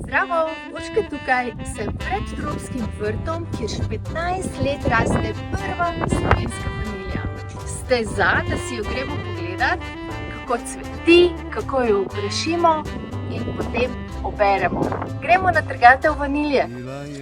Zdravo, Urška tukaj, sem pred tropskim vrtom, kjer že 15 let raste prva slovenska vanilija. Ste za, da si jo gremo pogledat, kako cveti, kako jo okrašimo in potem oberemo. Gremo na trgatev vanilije.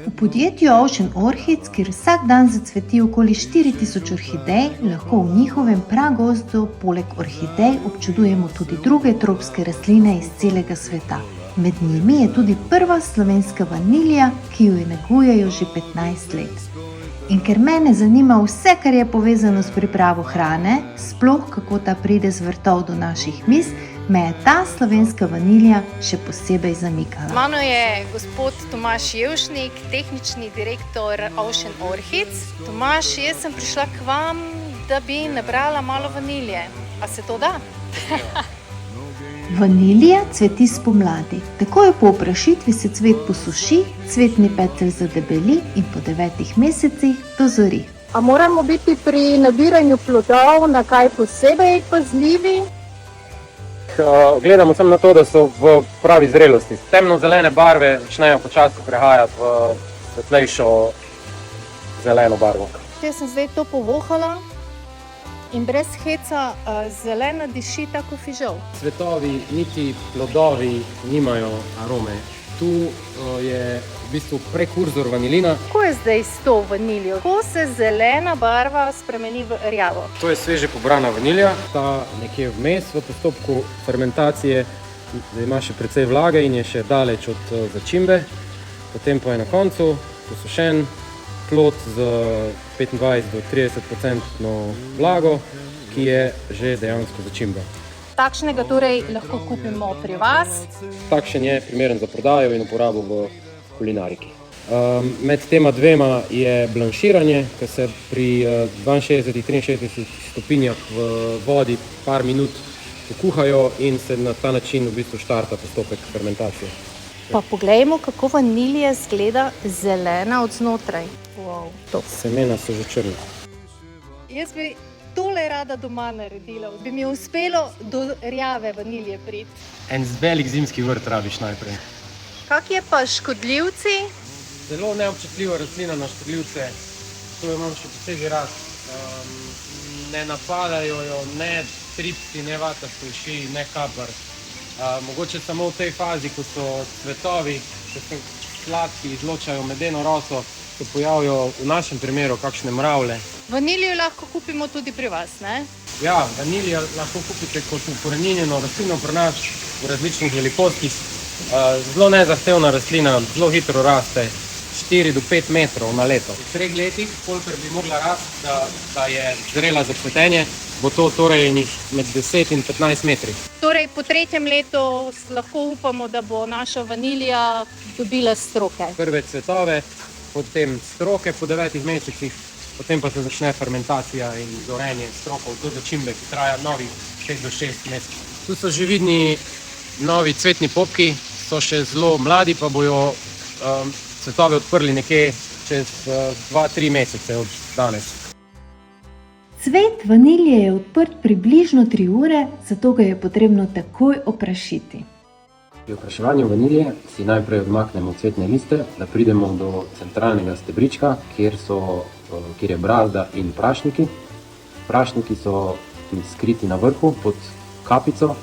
V podjetju Ocean Orchids, kjer vsak dan zacveti okoli 4000 orhidej, lahko v njihovem pragozdu poleg orhidej občudujemo tudi druge tropske rastline iz celega sveta. Med njimi je tudi prva slovenska vanilija, ki jo negujejo že 15 let. In ker mene zanima vse, kar je povezano s pripravo hrane, sploh kako ta pride z vrtov do naših miz, me je ta slovenska vanilija še posebej zamikala. Z mano je gospod Tomaž Jevšnik, tehnični direktor Ocean Orchids. Tomaž, jaz sem prišla k vam, da bi nabrala malo vanilije. A se to da? Vanilija cveti spomladi. Takoj po oprašitvi se cvet posuši, cvetni petelj zadebeli in po 9 mesecih dozori. A moramo biti pri nabiranju plodov na kaj posebej pazljivi? Gledamo samo na to, da so v pravi zrelosti. Temno-zelene barve začnejo počasi prehajati v svetlejšo zeleno barvo. Jaz sem zdaj to povohala in brez heca zelena diši tako fižol. Cvetovi niti plodovi nimajo arome. Tu je v bistvu prekurzor vanilina. Kako je zdaj s to vaniljo? Kako se zelena barva spremeni v rjavo? To je sveže pobrana vanilja. Ta nekje vmes v postopku fermentacije ima še precej vlage in je še daleč od začimbe. Potem pa je na koncu posušen plod z 25 do 30% vlago, ki je že dejansko začimba. Takšnega torej lahko kupimo pri vas. Takšen je primeren za prodajo in uporabo v kulinariki. Med tema dvema je blanširanje, ki se pri 62-63 stopinjah v vodi par minut pokuhajo in se na ta način v bistvu štarta postopek fermentacije. Pa poglejmo, kako vanilija izgleda zelena od znotraj. Wow, to. Semena so že črna. Jaz bi tole rada doma naredila. Bi mi uspelo do rjave vanilije priti. En velik zimski vrt rabiš najprej. Kak je pa škodljivci? Zelo neobčutljiva rastlina na škodljivce. Tu imam še posebej rast. Ne napadajo jo ne tripsi, ne vatasti uši, ne kapar. Mogoče samo v tej fazi, ko so cvetovi, ko so sladki, izločajo medeno roso, se pojavijo v našem primeru kakšne mravlje. Vanilijo lahko kupimo tudi pri vas, ne? Ja, vanilija lahko kupite kot ukoreninjeno rastlino pri nas v različnih velikostih. Zelo nezahtevna rastlina, zelo hitro raste, 4 do 5 metrov na leto. V 3 letih, kolikor bi mogla rasti, da je zrela za cvetenje, bo to torej med 10 in 15 metri. Torej, po 3. letu lahko upamo, da bo naša vanilija dobila stroke. Prve cvetove, potem stroke po 9 mesecih, potem pa se začne fermentacija in zorenje strokov do začimbe, ki traja novih 6 do 6 mesecev. Tu so že vidni novi cvetni popki, so še zelo mladi, pa bojo cvetove odprli nekje čez 2-3 mesece od danes. Cvet vanilije je odprt približno 3 ure, zato ga je potrebno takoj oprašiti. Pri opraševanju vanilije si najprej odmaknemo cvetne liste, da pridemo do centralnega stebrička, kjer je brazda in prašniki. Prašniki so skriti na vrhu pod kapico,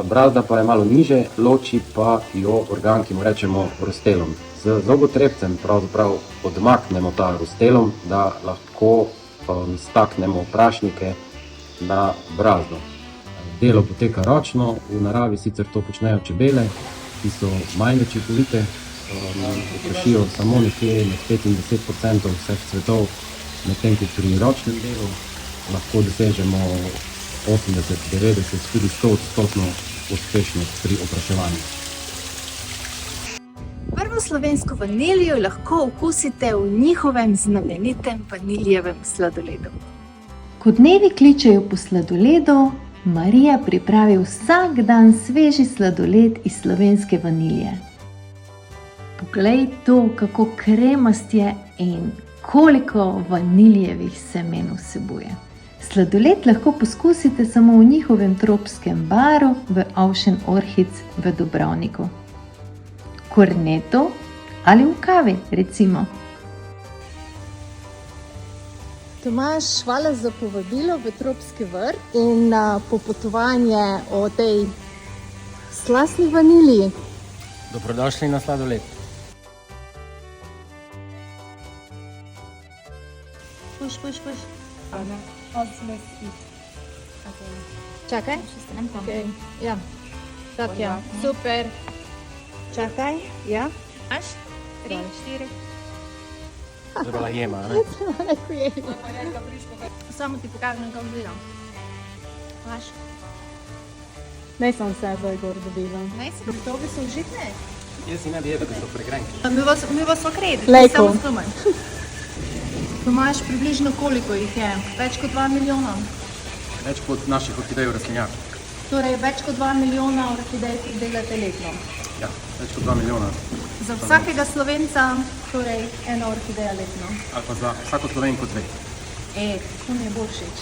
brazda pa je malo niže, loči pa jo organ, ki mu rečemo rostelom. Z zobotrebcem pravzaprav odmaknemo ta rostelom, da lahko staknemo prašnike na brazdo. Delo poteka ročno, v naravi sicer to počnejo čebele, ki so manj učinkovite, oprašijo samo nekje med 5 in 10% vseh cvetov, medtem ko pri ročnem delu lahko dosežemo 80, 90, tudi 100% uspešnost pri opraševanju. Prvo slovensko vanilijo lahko okusite v njihovem znamenitem vanilijevem sladoledu. Ko dnevi kličejo po sladoledu, Marija pripravi vsak dan sveži sladoled iz slovenske vanilije. Poglej to, kako kremast je in koliko vanilijevih semen vsebuje. Sladoled lahko poskusite samo v njihovem tropskem baru v Ocean Orchids v Dubrovniku. kornetu ali v kavi, recimo. Tomaž, hvala za povabilo v tropski vrt in popotovanje o tej slastni vaniliji. Dobrodošli na sladoled. Puš. Čakaj. Okay. Ja. Tak, ja. Super. Čakaj. Ja. Maš? 3, 4. Zelo jema, ne? Samo ti pokažem, kako delam. Maš? Ne sem vse zdaj gor dobila. Ne si, gotovi so užitne. Jaz si ne bi jedel, ker so pregrenki. Mi vas smo krediti, Lejko. samo skromen. Tomaž, približno koliko jih je? Več kot 2 milijona. Več kot naših orhidej v rastlinjaku. Torej, več kot 2 milijona orhidej pridelate letno. Ja, več kot 2 milijona. Za vsakega Slovenca, torej ena orhideja letno. Ali pa za vsako Slovenko 2. To mi je bolj všeč.